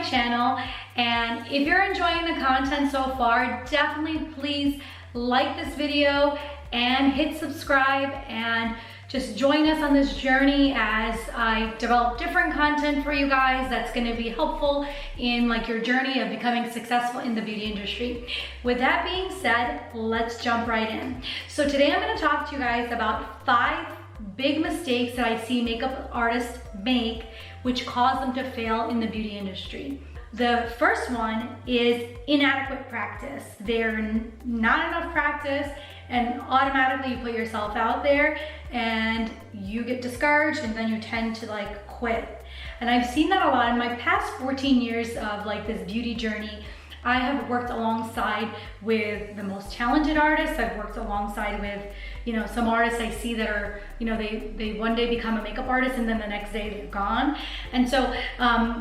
channel. And if you're enjoying the content so far, definitely please like this video and hit subscribe and just join us on this journey as I develop different content for you guys that's going to be helpful in like your journey of becoming successful in the beauty industry. With that being said, let's jump right in. So today I'm going to talk to you guys about 5 big mistakes that I see makeup artists make which cause them to fail in the beauty industry. The first one is inadequate practice. There's not enough practice, and automatically you put yourself out there and you get discouraged, and then you tend to like quit. And I've seen that a lot in my past 14 years of like this beauty journey. I have worked alongside with the most talented artists. I've worked alongside with, some artists I see that are, they one day become a makeup artist and then the next day they're gone. And so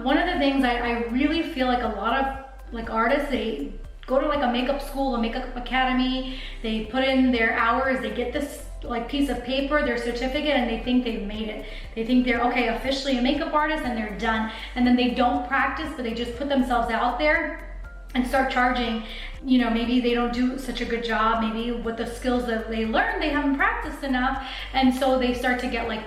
one of the things I really feel like a lot of like artists, they go to like a makeup school, a makeup academy, they put in their hours, they get this like piece of paper, their certificate, and they think they've made it. They think they're okay, officially a makeup artist, and they're done. And then they don't practice, but they just put themselves out there and start charging. Maybe they don't do such a good job, maybe with the skills that they learned, they haven't practiced enough. And so they start to get like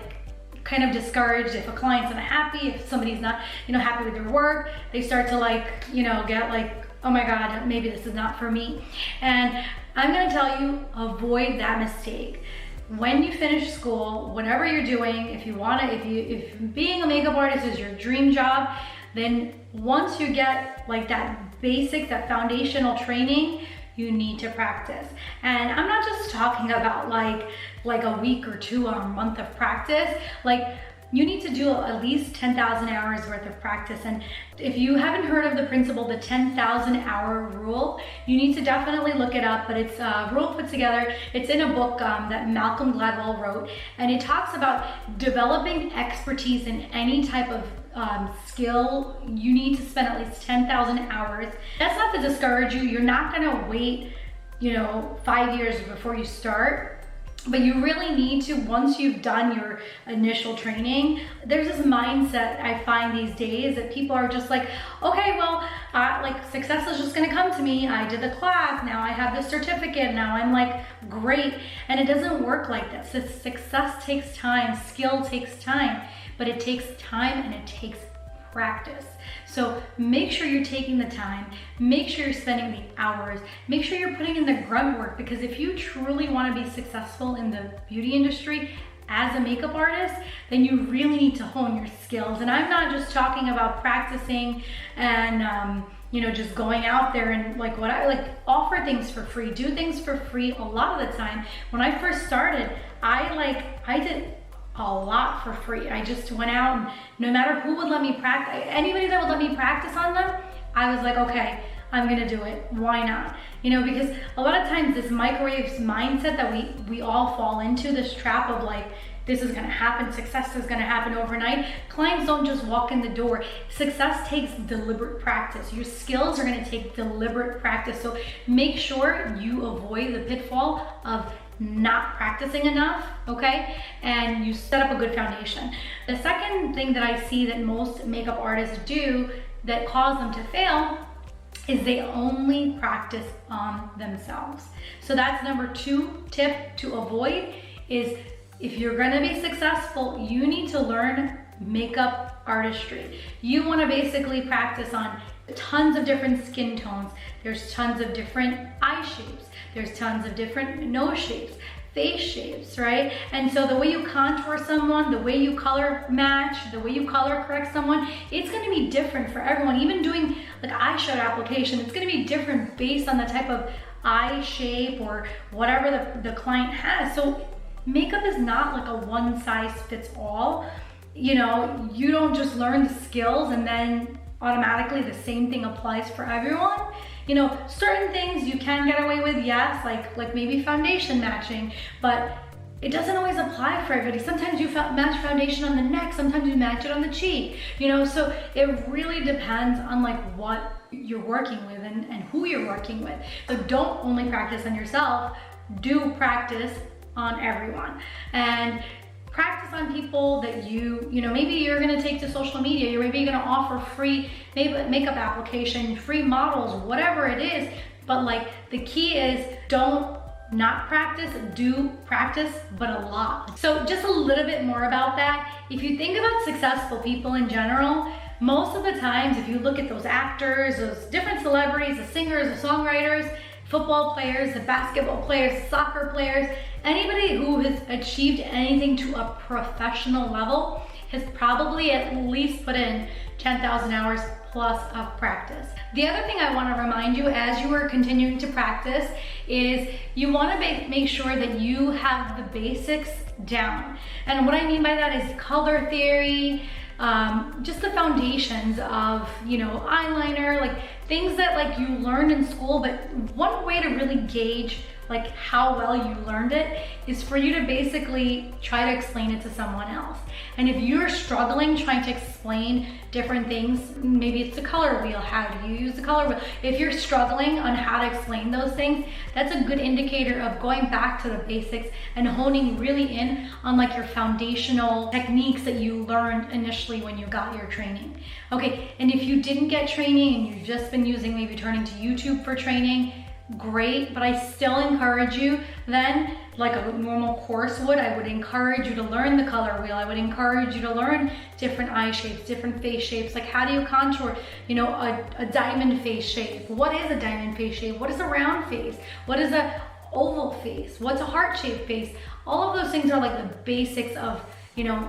kind of discouraged if a client's not happy, if somebody's not, happy with their work, they start to like, get like, oh my God, maybe this is not for me. And I'm gonna tell you, avoid that mistake. When you finish school, whatever you're doing, if being a makeup artist is your dream job, then once you get like that basic, that foundational training, you need to practice. And I'm not just talking about like a week or 2 or a month of practice. Like, you need to do at least 10,000 hours worth of practice. And if you haven't heard of the principle, the 10,000 hour rule, you need to definitely look it up. But it's a rule put together. It's in a book that Malcolm Gladwell wrote. And it talks about developing expertise in any type of skill. You need to spend at least 10,000 hours. That's not to discourage you. You're not gonna wait, 5 years before you start. But you really need to, once you've done your initial training, there's this mindset I find these days that people are just like, okay, well, like success is just gonna come to me. I did the class, now I have this certificate, now I'm like, great. And it doesn't work like this. Success takes time, skill takes time, but it takes time and it takes practice. So make sure you're taking the time, make sure you're spending the hours, make sure you're putting in the grunt work, because if you truly want to be successful in the beauty industry as a makeup artist, then you really need to hone your skills. And I'm not just talking about practicing and just going out there and like what I like, offer things for free, do things for free. A lot of the time when I first started, I did a lot for free. I just went out, and no matter who would let me practice, anybody that would let me practice on them, I was like, okay, I'm gonna do it. Why not? Because a lot of times this microwave mindset that we all fall into, this trap of like, this is gonna happen, success is gonna happen overnight. Clients don't just walk in the door. Success takes deliberate practice. Your skills are gonna take deliberate practice. So make sure you avoid the pitfall of not practicing enough, okay? And you set up a good foundation. The second thing that I see that most makeup artists do that cause them to fail is they only practice on themselves. So that's number 2 tip to avoid is, if you're gonna be successful, you need to learn makeup artistry. You wanna basically practice on tons of different skin tones. There's tons of different eye shapes. There's tons of different nose shapes, face shapes, right? And so the way you contour someone, the way you color match, the way you color correct someone, it's gonna be different for everyone. Even doing like eyeshadow application, it's gonna be different based on the type of eye shape or whatever the client has. So makeup is not like a one size fits all. You don't just learn the skills and then automatically the same thing applies for everyone. Certain things you can get away with, yes, like maybe foundation matching, but it doesn't always apply for everybody. Sometimes you match foundation on the neck, sometimes you match it on the cheek, so it really depends on like what you're working with and who you're working with. So don't only practice on yourself, do practice on everyone. And practice on people that you know, maybe you're gonna take to social media, you're maybe gonna offer free makeup application, free models, whatever it is. But like, the key is don't not practice, do practice, but a lot. So just a little bit more about that. If you think about successful people in general, most of the times, if you look at those actors, those different celebrities, the singers, the songwriters, football players, the basketball players, soccer players, anybody who has achieved anything to a professional level has probably at least put in 10,000 hours plus of practice. The other thing I want to remind you as you are continuing to practice is you want to make sure that you have the basics down. And what I mean by that is color theory, just the foundations of, you know, eyeliner, like things that like you learned in school. But one way to really gauge like how well you learned it is for you to basically try to explain it to someone else. And if you're struggling trying to explain different things, maybe it's the color wheel, how do you use the color wheel? If you're struggling on how to explain those things, that's a good indicator of going back to the basics and honing really in on like your foundational techniques that you learned initially when you got your training. Okay, and if you didn't get training and you've just been using, maybe turning to YouTube for training, great, but I still encourage you then, like a normal course would, I would encourage you to learn the color wheel. I would encourage you to learn different eye shapes, different face shapes, like how do you contour, you know, a diamond face shape? What is a diamond face shape? What is a round face? What is a oval face? What's a heart-shaped face? All of those things are like the basics of, you know,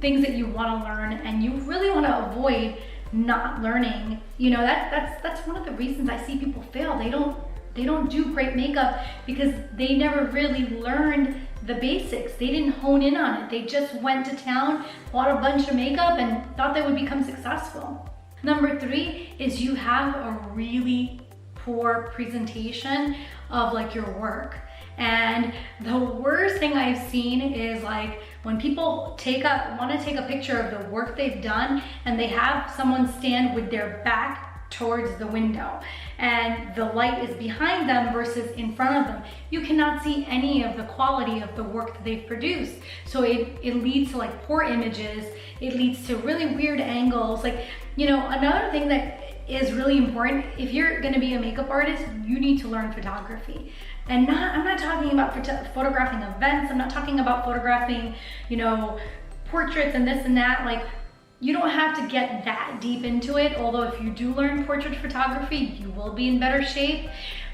things that you want to learn, and you really want to avoid not learning. You know, that's one of the reasons I see people fail. They don't do great makeup because they never really learned the basics. They didn't hone in on it. They just went to town, bought a bunch of makeup, and thought they would become successful. Number 3 is you have a really poor presentation of like your work. And the worst thing I've seen is like when people want to take a picture of the work they've done and they have someone stand with their back towards the window and the light is behind them versus in front of them. You cannot see any of the quality of the work that they've produced. So it leads to like poor images. It leads to really weird angles. Like, you know, another thing that is really important, if you're gonna be a makeup artist, you need to learn photography. And I'm not talking about photographing events. I'm not talking about photographing, you know, portraits and this and that. Like, you don't have to get that deep into it, although if you do learn portrait photography, you will be in better shape.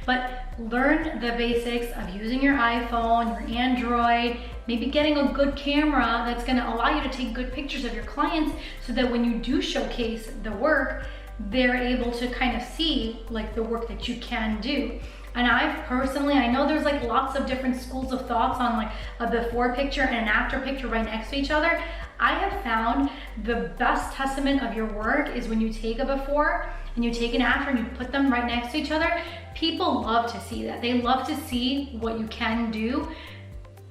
But learn the basics of using your iPhone, your Android, maybe getting a good camera that's gonna allow you to take good pictures of your clients so that when you do showcase the work, they're able to kind of see like the work that you can do. And I know there's like lots of different schools of thoughts on like a before picture and an after picture right next to each other. I have found the best testament of your work is when you take a before and you take an after and you put them right next to each other. People love to see that. They love to see what you can do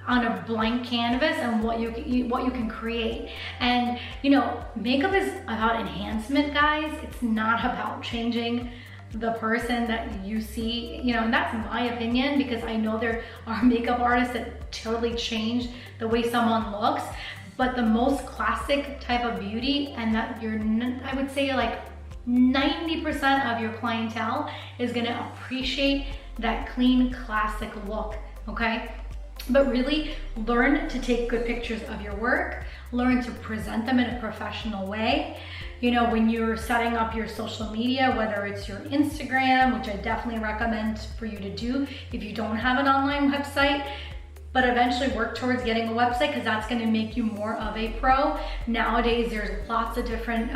on a blank canvas and what you can create. And you know, makeup is about enhancement, guys. It's not about changing the person that you see, you know, and that's my opinion because I know there are makeup artists that totally change the way someone looks. But the most classic type of beauty, and that I would say like 90% of your clientele is gonna appreciate that clean, classic look, okay? But really learn to take good pictures of your work, learn to present them in a professional way. You know, when you're setting up your social media, whether it's your Instagram, which I definitely recommend for you to do if you don't have an online website, but eventually work towards getting a website because that's going to make you more of a pro. Nowadays, there's lots of different,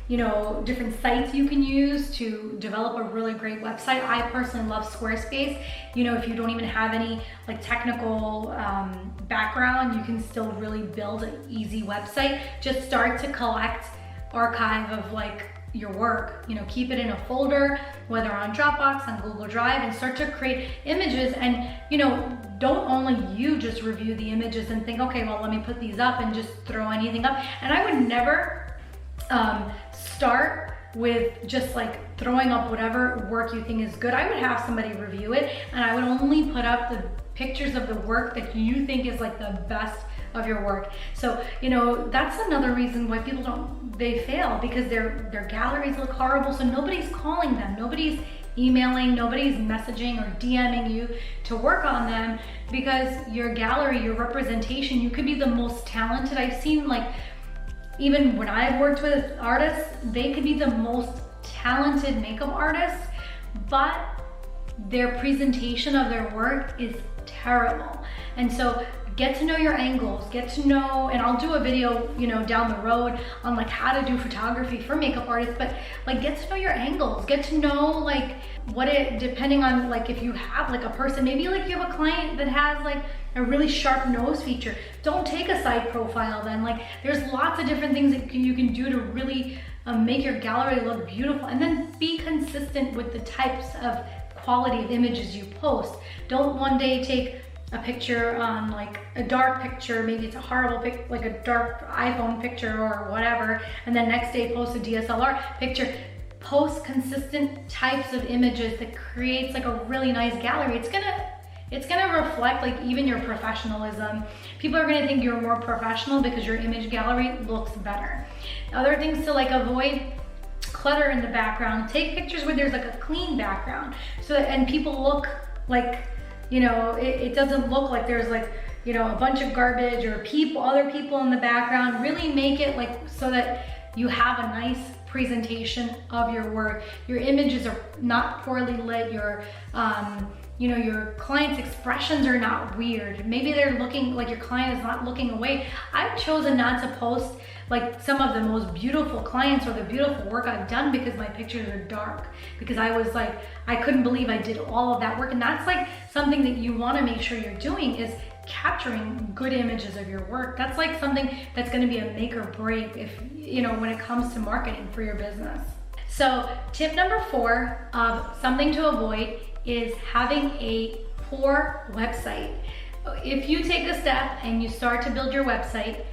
you know, different sites you can use to develop a really great website. I personally love Squarespace. You know, if you don't even have any like technical background, you can still really build an easy website. Just start to collect archive of like your work, you know, keep it in a folder, whether on Dropbox, on Google Drive, and start to create images. And you know, don't only you just review the images and think, okay, well, let me put these up and just throw anything up. And I would never start with just like throwing up whatever work you think is good. I would have somebody review it, and I would only put up the pictures of the work that you think is like the best of your work. So, you know, that's another reason why people they fail, because their galleries look horrible. So nobody's calling them, nobody's emailing, nobody's messaging or DMing you to work on them, because your gallery, your representation, you could be the most talented. I've seen, like, even when I've worked with artists, they could be the most talented makeup artists, but their presentation of their work is terrible. And so get to know your angles, get to know, and I'll do a video, you know, down the road on like how to do photography for makeup artists, but like get to know your angles, get to know like depending on like if you have like a person, maybe like you have a client that has like a really sharp nose feature, don't take a side profile then. Like there's lots of different things that you can do to really make your gallery look beautiful, and then be consistent with the types of quality of images you post. Don't one day take a picture on like a dark picture, maybe it's a horrible like a dark iPhone picture or whatever, and then next day post a DSLR picture. Post consistent types of images that creates like a really nice gallery. It's gonna reflect like even your professionalism. People are gonna think you're more professional because your image gallery looks better. Other things to like avoid: clutter in the background. Take pictures where there's like a clean background, so that, and people look like, you know, it doesn't look like there's like, you know, a bunch of garbage or other people in the background. Really make it like so that you have a nice presentation of your work. Your images are not poorly lit. Your you know, your client's expressions are not weird. Maybe they're looking like, your client is not looking away. I've chosen not to post like some of the most beautiful clients or the beautiful work I've done because my pictures are dark, because I was like, I couldn't believe I did all of that work. And that's like something that you want to make sure you're doing, is capturing good images of your work. That's like something that's going to be a make or break if, you know, when it comes to marketing for your business. So tip number 4 of something to avoid is having a poor website. If you take a step and you start to build your website,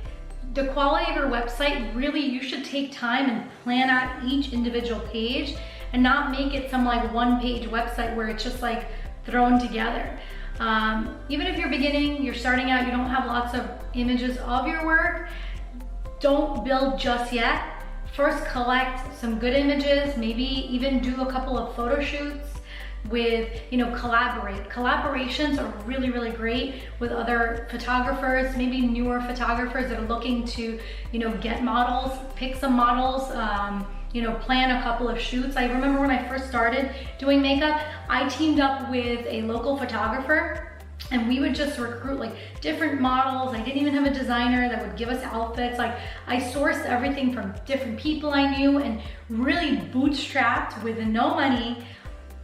the quality of your website, really, you should take time and plan out each individual page and not make it some like one-page website where it's just like thrown together. Even if you're beginning, you're starting out, you don't have lots of images of your work, don't build just yet. First, collect some good images, maybe even do a couple of photo shoots with, you know, collaborate. Collaborations are really, really great with other photographers, maybe newer photographers that are looking to, you know, get models, pick some models, you know, plan a couple of shoots. I remember when I first started doing makeup, I teamed up with a local photographer and we would just recruit like different models. I didn't even have a designer that would give us outfits. Like I sourced everything from different people I knew and really bootstrapped with no money,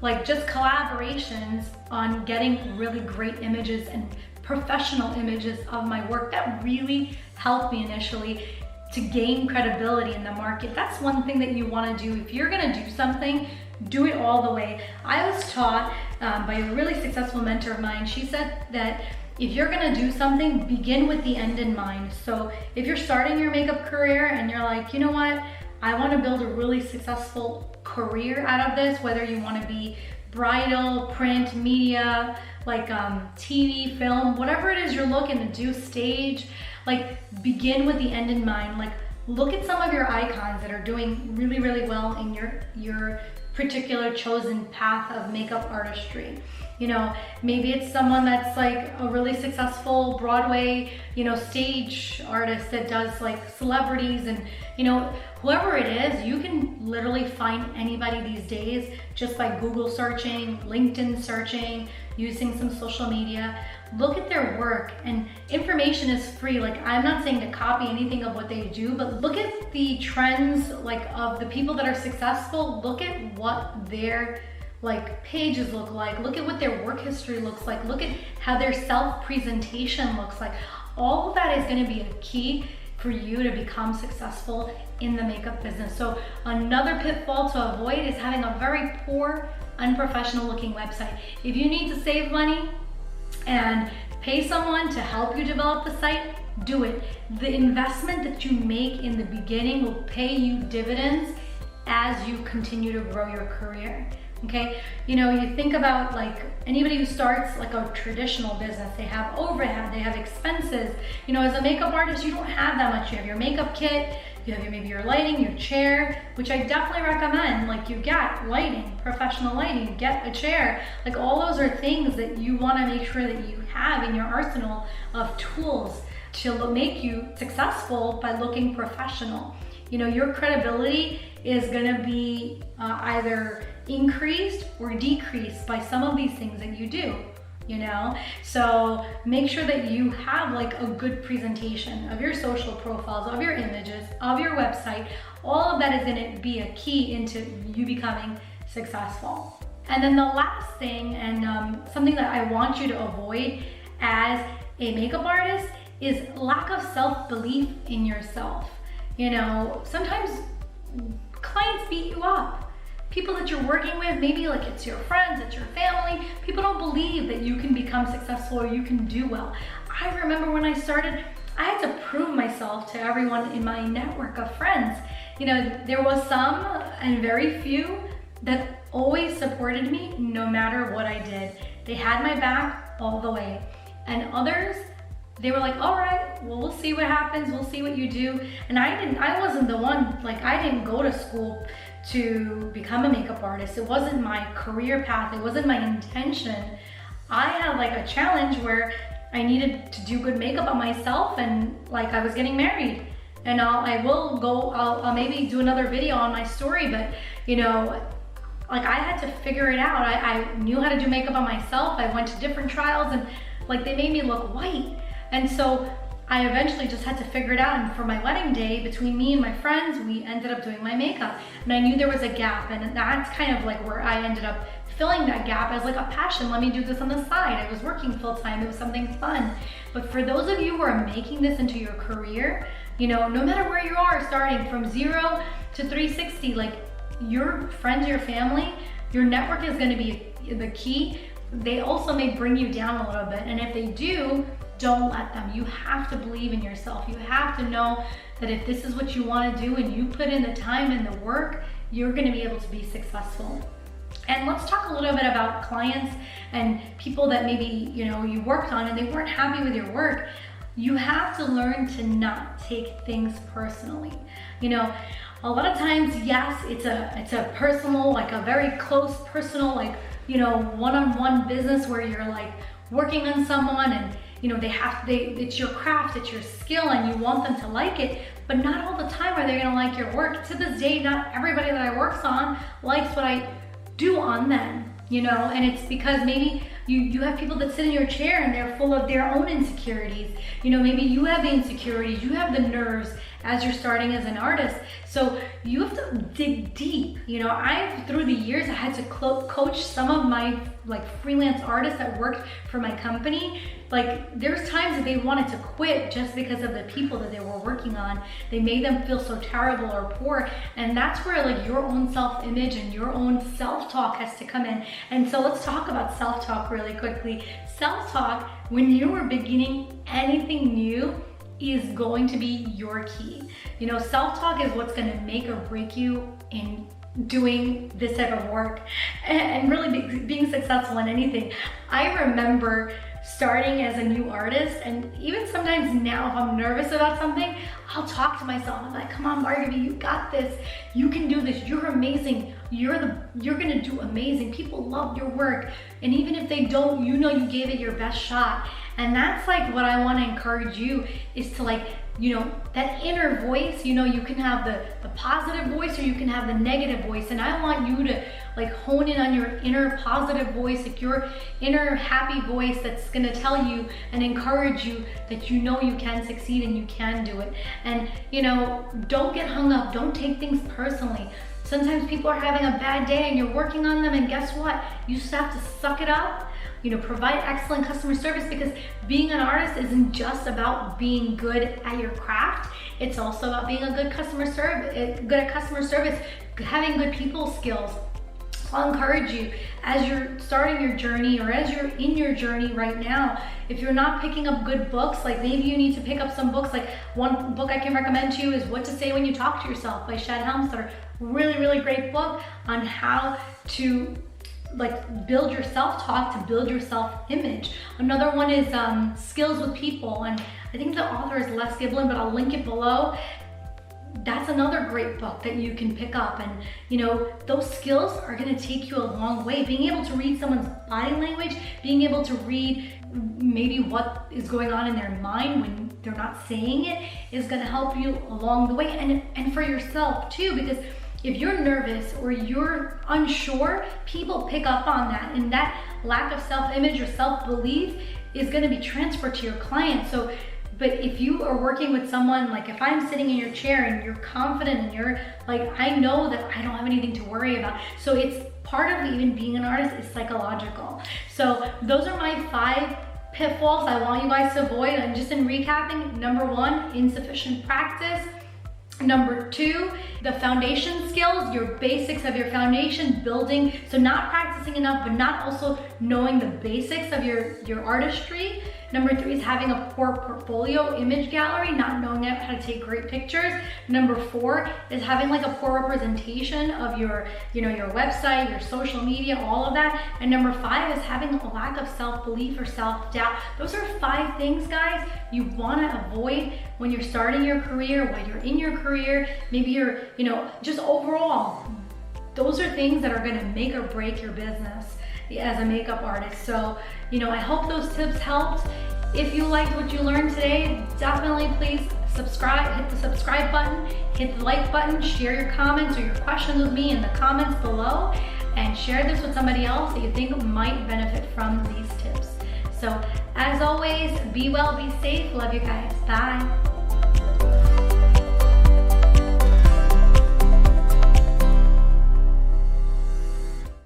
like just collaborations on getting really great images and professional images of my work. That really helped me initially to gain credibility in the market. That's one thing that you want to do. If you're going to do something, do it all the way. I was taught by a really successful mentor of mine. She said that if you're going to do something, begin with the end in mind. So if you're starting your makeup career and you're like, you know what, I want to build a really successful career out of this, whether you want to be bridal, print, media, like TV, film, whatever it is you're looking to do, stage, like begin with the end in mind. Like look at some of your icons that are doing really, really well in your particular chosen path of makeup artistry. You know, maybe it's someone that's like a really successful Broadway, you know, stage artist that does like celebrities, and you know, whoever it is, you can literally find anybody these days just by Google searching, LinkedIn searching, using some social media. Look at their work, and information is free. Like I'm not saying to copy anything of what they do, but look at the trends like of the people that are successful. Look at what their like pages look like. Look at what their work history looks like. Look at how their self-presentation looks like. All of that is going to be a key for you to become successful in the makeup business. So another pitfall to avoid is having a very poor, unprofessional looking website. If you need to save money and pay someone to help you develop the site, do it. The investment that you make in the beginning will pay you dividends as you continue to grow your career. okay? You know, you think about like anybody who starts like a traditional business, they have overhead, they have expenses. You know, as a makeup artist, you don't have that much. You have your makeup kit, you have maybe your lighting, your chair, which I definitely recommend. Like you get lighting, professional lighting, you get a chair. Like all those are things that you wanna make sure that you have in your arsenal of tools to make you successful by looking professional. You know, your credibility is gonna be either increased or decreased by some of these things that you do, you know? So make sure that you have like a good presentation of your social profiles, of your images, of your website. All of that is gonna be a key into you becoming successful. And then the last thing, and something that I want you to avoid as a makeup artist, is lack of self-belief in yourself. You know, sometimes clients beat you up. People that you're working with, maybe like it's your friends, it's your family, people don't believe that you can become successful or you can do well. I remember when I started, I had to prove myself to everyone in my network of friends. You know, there was some and very few that always supported me no matter what I did. They had my back all the way. And others, they were like, all right, well, we'll see what happens. We'll see what you do. And I wasn't the one, like I didn't go to school to become a makeup artist. It wasn't my career path. It wasn't my intention. I had like a challenge where I needed to do good makeup on myself, and like I was getting married. And I'll maybe do another video on my story, but you know, like I had to figure it out. I knew how to do makeup on myself. I went to different trials and like they made me look white. And so I eventually just had to figure it out. And for my wedding day, between me and my friends, we ended up doing my makeup. And I knew there was a gap, and that's kind of like where I ended up filling that gap as like a passion. Let me do this on the side. I was working full time. It was something fun. But for those of you who are making this into your career, you know, no matter where you are, starting from 0 to 360, like your friends, your family, your network is gonna be the key. They also may bring you down a little bit. And if they do, don't let them. You have to believe in yourself. You have to know that if this is what you want to do and you put in the time and the work, you're going to be able to be successful. And let's talk a little bit about clients and people that maybe, you know, you worked on and they weren't happy with your work. You have to learn to not take things personally. You know, a lot of times, yes, it's a personal, like a very close personal, like, you know, one-on-one business where you're like working on someone and you know, it's your craft, it's your skill, and you want them to like it, but not all the time are they gonna like your work. To this day, not everybody that I work on likes what I do on them, you know, and it's because maybe you have people that sit in your chair and they're full of their own insecurities. You know, maybe you have the insecurities, you have the nerves as you're starting as an artist. So you have to dig deep. You know, through the years, I had to coach some of my like freelance artists that worked for my company. Like there's times that they wanted to quit just because of the people that they were working on. They made them feel so terrible or poor. And that's where like your own self-image and your own self-talk has to come in. And so let's talk about self-talk really quickly. Self-talk, when you are beginning anything new, is going to be your key. You know, self-talk is what's gonna make or break you in doing this type of work and really being successful in anything. I remember starting as a new artist, and even sometimes now if I'm nervous about something, I'll talk to myself. I'm like, come on, Bargaby, you got this. You can do this. You're amazing. You're gonna do amazing. People love your work. And even if they don't, you know you gave it your best shot. And that's like what I want to encourage you is to like, you know, that inner voice, you know, you can have the positive voice or you can have the negative voice. And I want you to like hone in on your inner positive voice, like your inner happy voice that's going to tell you and encourage you that you know you can succeed and you can do it. And, you know, don't get hung up. Don't take things personally. Sometimes people are having a bad day and you're working on them, and guess what? You just have to suck it up. You know, provide excellent customer service, because being an artist isn't just about being good at your craft. It's also about being a good customer service, good at customer service, having good people skills. I'll encourage you as you're starting your journey or as you're in your journey right now, if you're not picking up good books, like maybe you need to pick up some books. Like one book I can recommend to you is What to Say When You Talk to Yourself by Shad Helmstetter. Really, really great book on how to like build your self-talk to build your self-image. Another one is skills with people, and I think the author is Les Giblin, but I'll link it below. That's another great book that you can pick up, and you know, those skills are going to take you a long way. Being able to read someone's body language, being able to read maybe what is going on in their mind when they're not saying it, is going to help you along the way, and for yourself too, because if you're nervous or you're unsure, people pick up on that, and that lack of self-image or self-belief is going to be transferred to your client. So, but if you are working with someone, like if I'm sitting in your chair and you're confident and you're like, I know that I don't have anything to worry about. So it's part of even being an artist is psychological. So those are my 5 pitfalls I want you guys to avoid. And just in recapping, number 1, insufficient practice. Number 2, the foundation skills, your basics of your foundation, building. So not practicing enough, but not also knowing the basics of your artistry. Number 3 is having a poor portfolio image gallery, not knowing how to take great pictures. Number 4 is having like a poor representation of your, you know, your website, your social media, all of that. And number 5 is having a lack of self-belief or self-doubt. Those are 5 things, guys, you want to avoid when you're starting your career, when you're in your career, maybe you're, you know, just overall. Those are things that are going to make or break your business as a makeup artist. So, you know, I hope those tips helped. If you liked what you learned today, definitely please subscribe, hit the subscribe button, hit the like button, share your comments or your questions with me in the comments below, and share this with somebody else that you think might benefit from these tips. So as always, be well, be safe. Love you guys. Bye.